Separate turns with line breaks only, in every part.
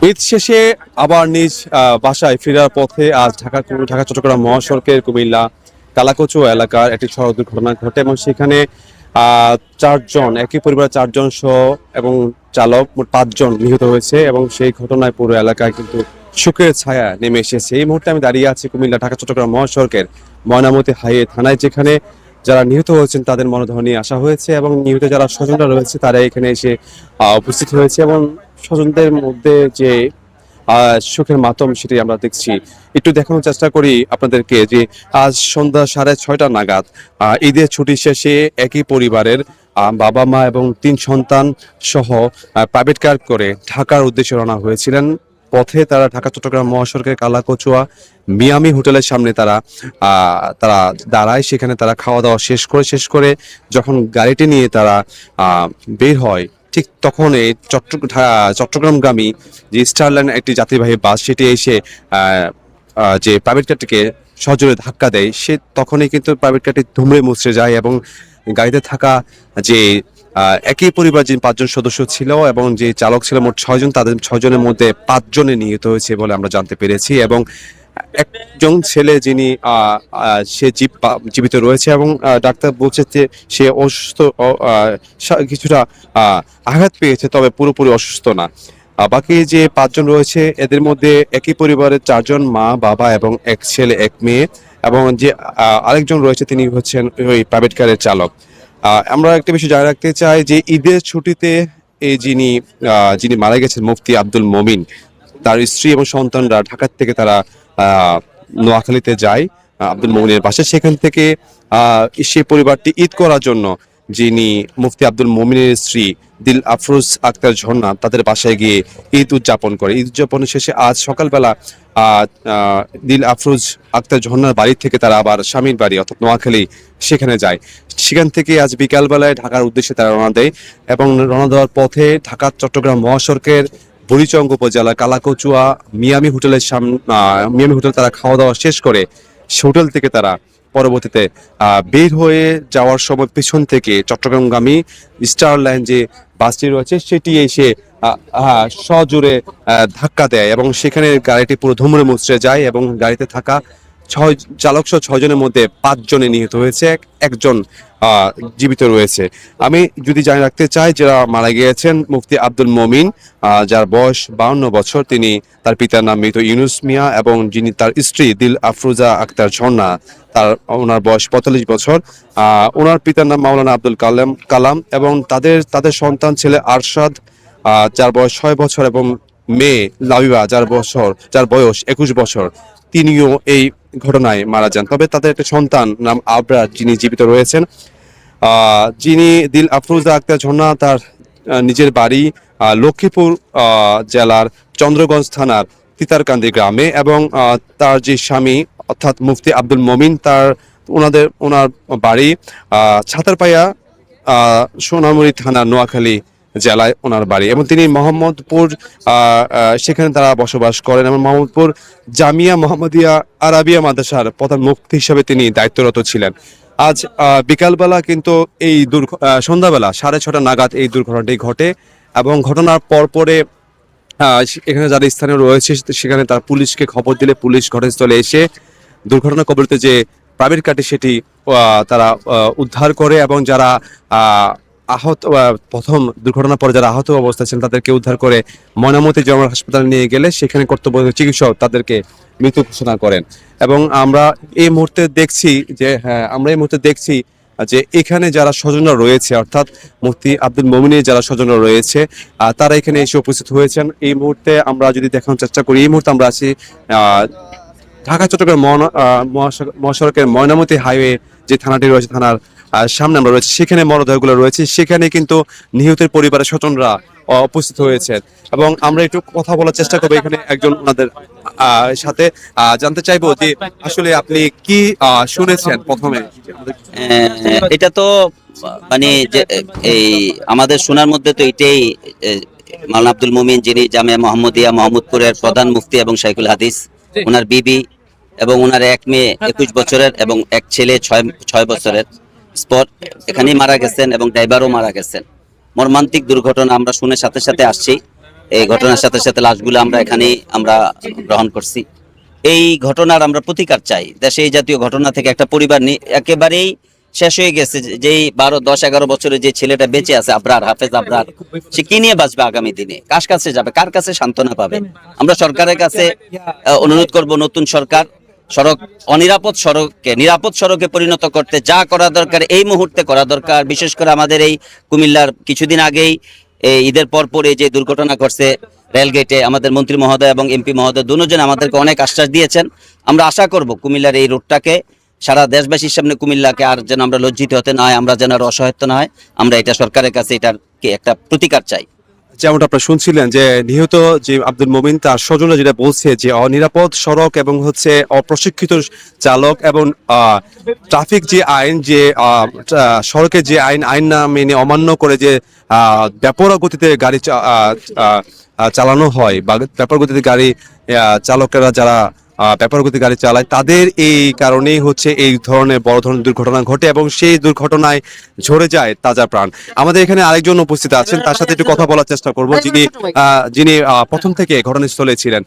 ঈদ শেষে আবার নিজ বাসায় ফেরার পথে আজ ঢাকা চট্টগ্রাম মহাসড়কের কুমিল্লা কালাকচু এলাকার একটি সড়ক দুর্ঘটনা ঘটে এবং সেখানে চারজন একই পরিবারের চারজন সহ এবং চালক মোট পাঁচজন নিহত হয়েছে এবং সেই ঘটনায় পুরো এলাকায় কিন্তু শোকের ছায়া নেমে এসেছে। এই মুহূর্তে আমি দাঁড়িয়ে আছি কুমিল্লা ঢাকা চট্টগ্রাম মহাসড়কের ময়নামতি হাইওয়ে থানায়, যেখানে যারা নিহত হয়েছেন তাদের মরদেহ নিয়ে আসা হয়েছে এবং নিহত যারা স্বজনরা রয়েছে তারা এখানে এসে উপস্থিত হয়েছে এবং স্বজনদের মধ্যে যে সুখের মাতম সেটি আমরা দেখছি। একটু দেখানোর চেষ্টা করি আপনাদেরকে যে আজ সন্ধ্যা 6:30 নাগাদ ঈদের ছুটি শেষে একই পরিবারের বাবা মা এবং 3 সন্তান সহ প্রাইভেট কার করে ঢাকার উদ্দেশ্যে রওনা হয়েছিলেন। পথে তারা ঢাকা চট্টগ্রাম মহাসড়কের কালাকচুয়া মিয়ামি হোটেলের সামনে তারা দাঁড়ায়। সেখানে তারা খাওয়া দাওয়া শেষ করে যখন গাড়িটি নিয়ে তারা বের হয়, ঠিক তখন এই চট্টগ্রামগামী যে স্টারলাইন একটি যাত্রীবাহী বাস সেটি এসে যে প্রাইভেট কারটিকে সজোরে ধাক্কা দেয়। তখনই কিন্তু প্রাইভেট কারটি ধুমড়ে মুচড়ে যায় এবং গাড়িতে থাকা যে একই পরিবার যে 5 জন সদস্য ছিল এবং যে চালক ছিল মোট 6 জন, তাদের 6 জনের মধ্যে 5 জনে নিহত হয়েছে বলে আমরা জানতে পেরেছি এবং একজন ছেলে যিনি সে জীবিত রয়েছে এবং ডাক্তার বলছে যে সে অসুস্থ, কিছুটা আঘাত পেয়েছে, তবে পুরোপুরি অসুস্থ না। বাকি যে 5 জন রয়েছে এদের মধ্যে একই পরিবারের 4 জন, মা বাবা এবং এক ছেলে এক মেয়ে, এবং যে আরেকজন রয়েছে তিনি হচ্ছেন ওই প্রাইভেট কারের চালক। আমরা একটা বিষয় জানা রাখতে চাই যে ঈদের ছুটিতে এই যিনি মারা গেছেন মুফতি আব্দুল মমিন, তার স্ত্রী এবং সন্তানরা ঢাকা থেকে তারা নোয়াখালীতে যায় আব্দুল মমিনের বাসায়। সেখান থেকে সেই পরিবারটি ঈদ করার জন্য যিনি মুফতি আব্দুল মমিনের স্ত্রী দিল আফরোজ আক্তার ঝর্ণা তাদের বাসায় গিয়ে ঈদ উদযাপন করে। ঈদ উদযাপনের শেষে আজ সকালবেলা দিল আফরোজ আক্তার ঝর্ণার বাড়ি থেকে তারা আবার স্বামীর বাড়ি অর্থাৎ নোয়াখালী সেখানে যায়। সেখান থেকে আজ বিকালবেলায় ঢাকার উদ্দেশ্যে তারা রওনা দেয় এবং রওনা দেওয়ার পথে ঢাকা চট্টগ্রাম মহাসড়কের বুড়িচং উপজেলা কালাকচুয়া মিয়ামি হোটেল তারা খাওয়া দাওয়া শেষ করে হোটেল থেকে তারা পরবর্তীতে বের হয়ে যাওয়ার সময় পেছন থেকে চট্টগ্রামগামী স্টারলাইন যে বাসটি রয়েছে সেটি এসে সজোরে ধাক্কা দেয় এবং সেখানে গাড়িটি পুরো ধুমড়ে মুচড়ে যায় এবং গাড়িতে থাকা চালক সহ 6 জনের মধ্যে 5 জনে নিহত হয়েছে, একজন জীবিত রয়েছে। আমি যদি জানিয়ে রাখতে চাই যারা মারা গিয়েছেন মুফতি আব্দুল মমিন, যার বয়স 52 বছর, তিনি তার পিতার নাম মৃত ইউনুস মিয়া, এবং যিনি তার স্ত্রী দিল আফরোজা আক্তার ঝর্ণা ওনার বয়স 45 বছর। ওনার পিতার নাম মাওলানা আব্দুল কালাম এবং তাদের সন্তান ছেলে আরশাদ, যার বয়স 6 বছর, এবং মেয়ে লাবিবা যার বয়স 21 বছর। তিনিও এই ঘটনায় মারা যান, তবে তাদের একটা সন্তান নাম আবরার যিনি জীবিত রয়েছেন। যিনি দিল আফরোজা আক্তার ঝর্ণা তার নিজের বাড়ি লক্ষ্মীপুর জেলার চন্দ্রগঞ্জ থানার তিতারকান্দি গ্রামে, এবং তার যে স্বামী অর্থাৎ মুফতি আব্দুল মমিন ওনার বাড়ি ছাতারপাইয়া সোনামুড়ি থানা নোয়াখালী জেলায় ওনার বাড়ি, এবং তিনি মোহাম্মদপুর সেখানে তারা বসবাস করেন এবং মোহাম্মদপুর জামিয়া মোহাম্মদিয়া আরাবিয়া মাদ্রাসার প্রধান মুফতি হিসেবে তিনি দায়িত্বরত ছিলেন। আজ বিকালবেলা কিন্তু সন্ধ্যাবেলা 6:30 নাগাদ এই দুর্ঘটনাটি ঘটে এবং ঘটনার পরে এখানে যারা স্থানীয় রয়েছে সেখানে তার পুলিশকে খবর দিলে পুলিশ ঘটনাস্থলে এসে দুর্ঘটনা কবলিত যে প্রাইভেট কারটি সেটি তারা উদ্ধার করে এবং যারা আহত প্রথম দুর্ঘটনার পরে যারা আহত অবস্থায় ছিলেন তাদেরকে উদ্ধার করে ময়নামতি জেনারেল হাসপাতালে নিয়ে গেলে সেখানে কর্তব্যরত চিকিৎসক তাদেরকে মৃত ঘোষণা করেন। এবং আমরা এই মুহূর্তে দেখছি যে এখানে যারা স্বজনরা রয়েছে অর্থাৎ মুফতি আব্দুল মমিনের যারা স্বজনরা রয়েছে তারা এখানে এসে উপস্থিত হয়েছেন। এই মুহূর্তে আমরা যদি দেখানোর চেষ্টা করি, এই মুহূর্তে আমরা আছি ঢাকা চট্টগ্রাম মহাসড়কের ময়নামতি হাইওয়ে যে থানাটি রয়েছে, থানার সামনে আমরা রয়েছে, সেখানে মরদেহগুলো রয়েছে। সেখানে কিন্তু নিহতের পরিবারের স্বজনরা উপস্থিত হয়েছে এবং আমরা একটু কথা বলার চেষ্টা করবো এখানে একজন ওনাদের সাথে। জানতে চাইবো যে আসলে আপনি কি শুনেছেন প্রথমে?
এটা তো মানে এই আমাদের শোনার মধ্যে তো এটাই, মাওলানা আব্দুল মমিন যিনি জামিয়া মোহাম্মদিয়া মোহাম্মদপুরের প্রধান মুফতি এবং শাইখুল হাদিস, ওনার বিবি এবং ওনার এক মেয়ে 21 বছরের এবং এক ছেলে 6 বছরের স্পট এখানেই মারা গেছেন এবং ড্রাইভারও মারা গেছেন। মর্মান্তিক দুর্ঘটনা আমরা শুনে সাথে সাথে আসছি। এই ঘটনার সাথে সাথে লাশগুলো আমরা এখানেই আমরা গ্রহণ করছি। এই ঘটনার আমরা প্রতিকার চাই। দেশে এই জাতীয় ঘটনা থেকে একটা পরিবার একেবারেই শেষ হয়ে গেছে। যেই 12, 10, 11 বছরে যে ছেলেটা বেঁচে আছে, আবরার, হাফেজ আবরার, সে কি নিয়ে বাঁচবে আগামী দিনে? কার কাছে যাবে, কার কাছে সান্ত্বনা পাবে? আমরা সরকারের কাছে অনুরোধ করব, নতুন সরকার সড়ক, অনিরাপদ সড়ককে নিরাপদ সড়কে পরিণত করতে যা করা দরকার এই মুহূর্তে করা দরকার। বিশেষ করে আমাদের এই কুমিল্লার কিছুদিন আগেই এই ঈদের পর এই যে দুর্ঘটনা ঘটছে রেলগেটে, আমাদের মন্ত্রী মহোদয় এবং এমপি মহোদয় দুজন আমাদেরকে অনেক আশ্বাস দিয়েছেন। আমরা আশা করব কুমিল্লার এই রোডটাকে সারা দেশবাসীর সামনে কুমিল্লাকে আর যেন আমরা লজ্জিত হতে না হয়, আমরা যেন আর অসহায়ত্ব না হয়। আমরা এটা সরকারের কাছে এটার একটা প্রতিকার চাই।
যেমনটা আপনারা শুনছিলেন যে নিহত যে আব্দুল মোমিন তার স্বজনরা যেটা বলছে যে অনিরাপদ সড়ক এবং হচ্ছে অপ্রশিক্ষিত চালক এবং ট্রাফিক যে আইন, যে সড়কের যে আইন না মেনে অমান্য করে যে বেপরোয়া গতিতে গাড়ি চালানো হয় বা বেপরোয়া গতিতে গাড়ি চালকেরা যারা বেপরোয়া গতিতে গাড়ি চালায়, তাদের এই কারণেই হচ্ছে এই ধরনের বড় ধরনের দুর্ঘটনা ঘটে এবং সেই দুর্ঘটনায় ঝরে যায় তাজা প্রাণ। আমাদের এখানে আরেকজন উপস্থিত আছেন, তার সাথে একটু কথা বলার চেষ্টা করব, যিনি প্রথম থেকে ঘটনাস্থলে ছিলেন।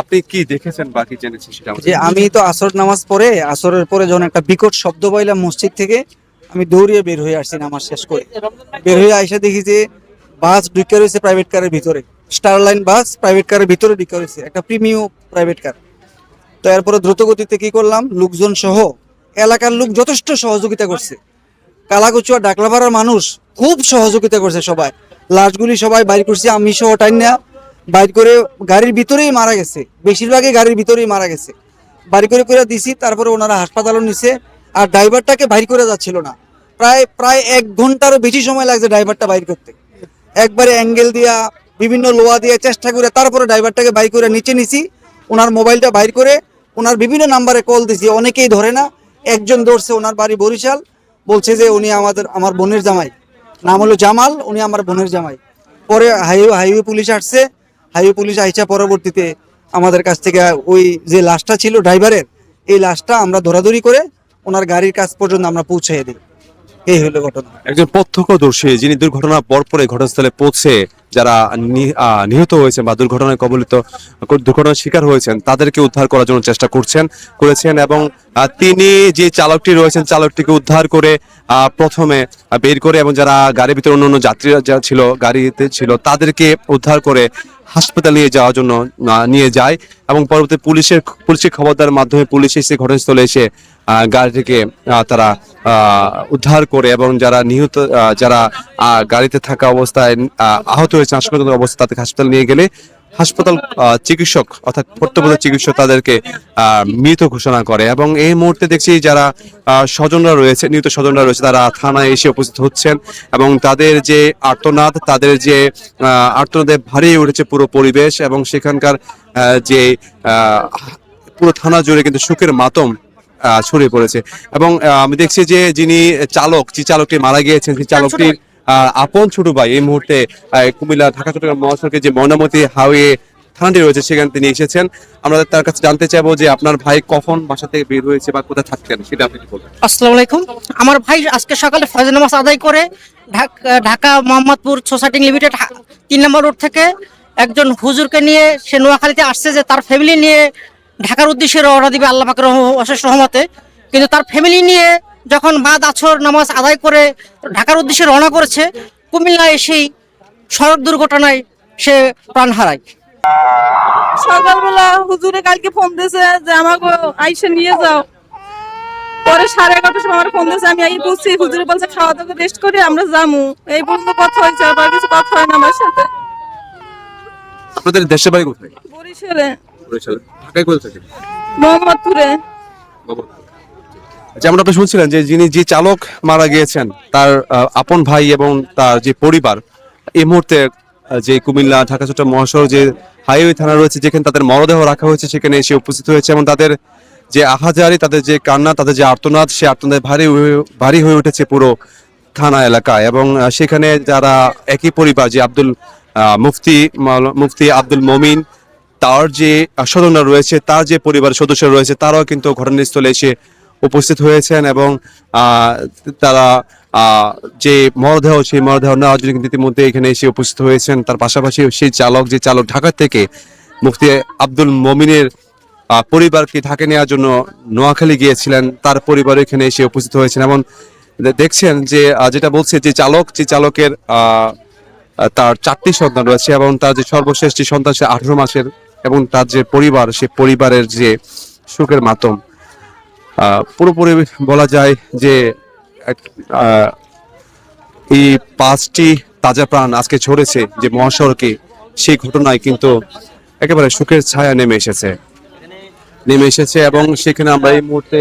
আপনি কি দেখেছেন বা কি জেনেছেন সেটা?
যে আমি তো আসর নামাজ পড়ে, আসরের পরে যখন একটা বিকট শব্দ পাইলাম মসজিদ থেকে, আমি দৌড়িয়ে বের হয়ে আসছি নামাজ শেষ করে। বের হয়ে আইসা দেখি যে বাস ঢুকে রয়েছে প্রাইভেট কারের ভিতরে, স্টারলাইন বাস প্রাইভেট কারের ভিতরে ঢুকে রয়েছে, একটা প্রিমিয়াম প্রাইভেট কার। তো এরপরে দ্রুত গতিতে কি করলাম, লোকজন সহ এলাকার লোক যথেষ্ট সহযোগিতা করছে। কালাকুচুয়া ডাকলাপাড়ার মানুষ খুব সহযোগিতা করছে, সবাই লাশগুলি সবাই বাইর করছে, আমি সহ টাইনা বাইর করে গাড়ির ভিতরেই মারা গেছে, বেশিরভাগই গাড়ির ভিতরেই মারা গেছে। বাড়ি করে দিছি, তারপরে ওনারা হাসপাতালও নিছে। আর ড্রাইভারটাকে বাইর করে যাচ্ছিল না, প্রায় 1 ঘন্টারও বেশি সময় লাগছে ড্রাইভারটা বাইর করতে। একবারে অ্যাঙ্গেল দিয়া বিভিন্ন লোহা দিয়ে চেষ্টা করে তারপরে ড্রাইভারটাকে বাইর করে নিচে নিছি। ওনার মোবাইলটা বাইর করে ওনার বিভিন্ন নাম্বারে কল দিছি, অনেকেই ধরে না। একজন ধরছে, ওনার বাড়ি বরিশাল, বলছে যে উনি আমার বোনের জামাই, নাম হলো জামাল, উনি আমার বোনের জামাই। পরে হাইওয়ে পুলিশ আসছে, হাইওয়ে পুলিশ আইসা পরবর্তীতে আমাদের কাছ থেকে ওই যে লাশটা ছিল ড্রাইভারের, এই লাশটা আমরা ধরাধরি করে ওনার গাড়ির কাছ পর্যন্ত আমরা পৌঁছে দিই। এই হলো ঘটনা।
একজন প্রত্যক্ষদর্শী যিনি দুর্ঘটনার পরে ঘটনাস্থলে পৌঁছে যারা নিহত হয়েছেন বা দুর্ঘটনার শিকার হয়েছেন তাদেরকে উদ্ধার করার জন্য চেষ্টা করেছেন এবং তিনি যে চালকটি রয়েছেন চালকটিকে উদ্ধার করে প্রথমে বের করে এবং যারা গাড়ির ভিতরে অন্যান্য যাত্রীরা যারা ছিল গাড়িতে ছিল তাদেরকে উদ্ধার করে হাসপাতালে নিয়ে যাওয়ার জন্য নিয়ে যায় এবং পরবর্তী পুলিশের খবর দেওয়ার মাধ্যমে পুলিশ এসে ঘটনাস্থলে এসে গাড়িটিকে তারা উদ্ধার করে এবং যারা নিহত যারা গাড়িতে থাকা অবস্থায় আহত হয়েছে হাসপাতালের অবস্থা তাদেরকে হাসপাতালে নিয়ে গেলে হাসপাতাল চিকিৎসক অর্থাৎ কর্তব্যরত চিকিৎসক তাদেরকে মৃত ঘোষণা করে। এবং এই মুহূর্তে দেখছি যারা নিহত স্বজনরা রয়েছে তারা থানায় এসে উপস্থিত হচ্ছেন এবং তাদের যে আর্তনাদ, তাদের যে আর্তনাদে ভারী উঠেছে পুরো পরিবেশ এবং সেখানকার যে পুরো থানা জুড়ে কিন্তু শোকের মাতম ছড়িয়ে পড়েছে। এবং আমি দেখছি যে যে চালকটি মারা গিয়েছেন সেই চালকটির আপন ছোট ভাই এই মুহূর্তে কুমিল্লা ঢাকা চট্টগ্রাম মহাসড়কে যে ময়নামতি হাইওয়ে থানাটি রয়েছে সেখানে তিনি এসেছেন। আমরা তার কাছে জানতে চাইবো যে আপনার ভাই কখন বাসা থেকে বের হয়েছে বা কোথায় থাকতেন সেটা আপনি বলবেন।
আসসালামু আলাইকুম। আমার ভাই আজকে সকালে ফজর নামাজ আদায় করে ঢাকা মোহাম্মদপুর সোসাইটি লিমিটেড 3 নম্বর রোড থেকে একজন হুজুরকে নিয়ে সে নোয়াখালীতে আসছে যে তার ফ্যামিলি নিয়ে ঢাকার উদ্দেশ্যে রওনা দিবে আল্লাহ পাকের অশেষ রহমতে। কিন্তু তার ফ্যামিলি নিয়ে যখন বাদ আসর নামাজ আদায় করে ঢাকার উদ্দেশ্যে রওনা করেছে, কুমিল্লা এসেই সড়ক দুর্ঘটনায় সে প্রাণ হারায়।
সকালবেলা হুজুরে কালকে ফোন দিয়েছে যে আমাকে আইসা নিয়ে যাও। পরে 11:30টার সময় আমার ফোন দিয়েছে, আমি আই বলছি, হুজুরে বলছে খাওয়া দাওয়া রেস্ট করে আমরা যামু। এই পর্যন্ত কথা হয়েছে, আর কিছু কথা হয় না আমার সাথে।
আপনাদের দেশের বাড়ি কোথায়?
বরিশালে।
বরিশালে। ঢাকায় কোথায় থাকেন?
মোহাম্মদপুরে।
যেমন আপনি শুনছিলেন যে চালক মারা গিয়েছেন তার আপন ভাই এবং তার যে পরিবার এই মুহূর্তে যে কুমিল্লা ঢাকা চট্টগ্রাম মহাসড়ক যে হাইওয়ে থানা রয়েছে যেখানে তাদের মরদেহ রাখা হয়েছে সেখানে এসে উপস্থিত হয়েছে এবং তাদের যে আহাজারি, তাদের যে কান্না, তাদের যে আর্তনাদ, সে আর্তনাদ ভারী হয়ে উঠেছে পুরো থানা এলাকায়। এবং সেখানে যারা একই পরিবার যে মুফতি আব্দুল মমিন তার যে স্বজনরা রয়েছে, তার যে পরিবারের সদস্য রয়েছে তারাও কিন্তু ঘটনাস্থলে এসে উপস্থিত হয়েছেন এবং তারা যে মরদেহ, সেই মরদেহ নেওয়ার জন্য কিন্তু ইতিমধ্যে এখানে এসে উপস্থিত হয়েছেন। তার পাশাপাশি সেই চালক, যে চালক ঢাকা থেকে মুফতি আব্দুল মমিনের পরিবারকে ঢাকা নেওয়ার জন্য নোয়াখালী গিয়েছিলেন, তার পরিবার এখানে এসে উপস্থিত হয়েছেন। এবং দেখছেন যে যেটা বলছে যে চালকের তার 4টি সন্তান রয়েছে এবং তার যে সর্বশেষ যে সন্তান সে 18 মাসের, এবং তার যে পরিবার, সে পরিবারের যে সুখের মাতম, পুরোপুরি বলা যায় যে এই 5টি তাজা প্রাণ আজকে ঝরেছে যে মহাসড়কে, সেই ঘটনায় কিন্তু একেবারে সুখের ছায়া নেমে এসেছে। এবং সেখানে আমরা এই মুহূর্তে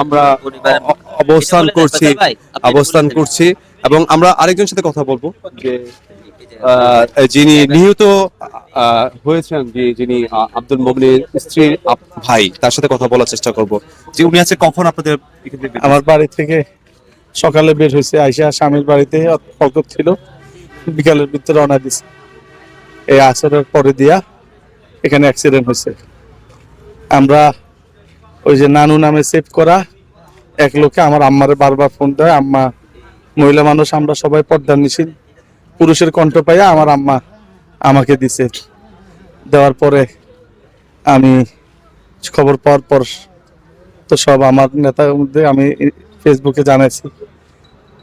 আমরা অবস্থান করছি এবং আমরা আরেকজনের সাথে কথা বলবো, যে যিনি নিহত হয়েছেন, যিনি আব্দুল মমিনের স্ত্রীর ভাই, তার সাথে কথা বলার চেষ্টা করব। যে উনি আছে কখন আপনাদের এখান থেকে?
আমার বাড়ি থেকে সকালে বের হয়েছে, আইসা স্বামীর বাড়িতে ফকর ছিল, বিকালের ভিতরে রওনা দিছে। এই আসরের পরে দিয়া এখানে অ্যাক্সিডেন্ট হয়েছে। আমরা ওই যে নানু নামে সেভ করা এক লোকে আমার আম্মারে বারবার ফোন দেয়। আম্মা মহিলা মানুষ, আমরা সবাই পর্দার নিশীন, পুরুষের কণ্ঠ পাইয়া আমার আম্মা আমাকে দিছে। দেওয়ার পরে আমি খবর পাওয়ার পর তো সব আমার নেতার মধ্যে আমি ফেসবুকে জানাইছি,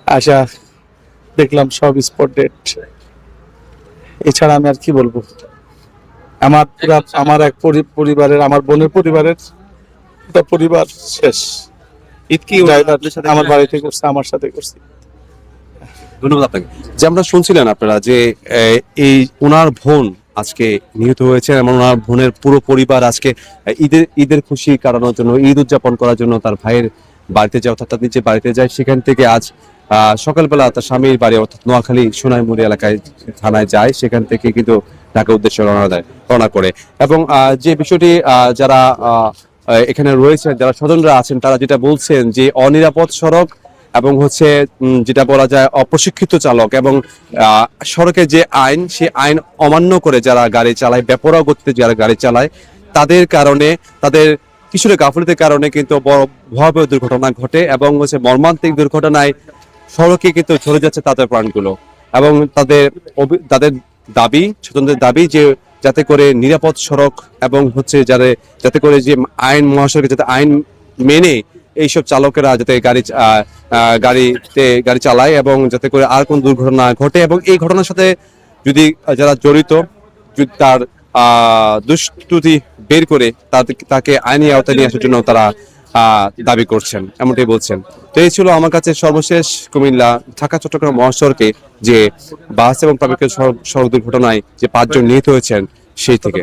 আশা দেখলাম সব স্পট ডেট। এছাড়া আমি আর কি বলবো, আমার পুরা আমার এক পরিবারের, আমার বোনের পরিবারের পরিবার শেষ।
ঈদ কি
আমার বাড়িতে করছে, আমার সাথে করছে।
ধন্যবাদ আপনাকে। যে আমরা শুনছিলেন আপনারা যে এই ওনার বোন আজকে নিহত হয়েছে এবং ওনার বোনের পুরো পরিবার আজকে ঈদের খুশি কাটানোর জন্য, ঈদ উদযাপন করার জন্য তার ভাইয়ের বাড়িতে যায়, অর্থাৎ তার নিজের বাড়িতে যায়। সেখান থেকে আজ সকালবেলা তার স্বামীর বাড়ি অর্থাৎ নোয়াখালী সোনাইমুড়ি এলাকায় থানায় যায়। সেখান থেকে কিন্তু ঢাকা উদ্দেশ্যে রওনা করে। এবং যে বিষয়টি যারা এখানে রয়েছেন, যারা স্বজনরা আছেন, তারা যেটা বলছেন যে অনিরাপদ সড়ক এবং হচ্ছে যেটা বলা যায় অপ্রশিক্ষিত চালক এবং সড়কের যে আইন, সেই আইন অমান্য করে যারা গাড়ি চালায়, বেপরোয়া গতিতে যারা গাড়ি চালায়, তাদের কারণে, তাদের কিছুটা গাফিলতির কারণে কিন্তু বড় ভয়াবহ দুর্ঘটনা ঘটে এবং হচ্ছে মর্মান্তিক দুর্ঘটনায় সড়কে কিন্তু ঝরে যাচ্ছে তাদের প্রাণগুলো। এবং তাদের দাবি, স্বজনদের দাবি যে যাতে করে নিরাপদ সড়ক এবং হচ্ছে যাতে করে যে আইন, মহাসড়কে যাতে আইন মেনে এইসব চালকেরা যাতে গাড়ি চালায় এবং যাতে করে আর কোন দুর্ঘটনা ঘটে। এবং এই ঘটনার সাথে যদি যারা জড়িত, যদি তার দুষ্কৃতি বের করে তাকে আইনি আওতায় নিয়ে আসার জন্য তারা দাবি করছেন, এমনটাই বলছেন। তো এই ছিল আমার কাছে সর্বশেষ কুমিল্লা ঢাকা চট্টগ্রাম মহাসড়কে যে বাস এবং প্রাইভেট সড়ক দুর্ঘটনায় যে 5 জন নিহত হয়েছেন সেই থেকে।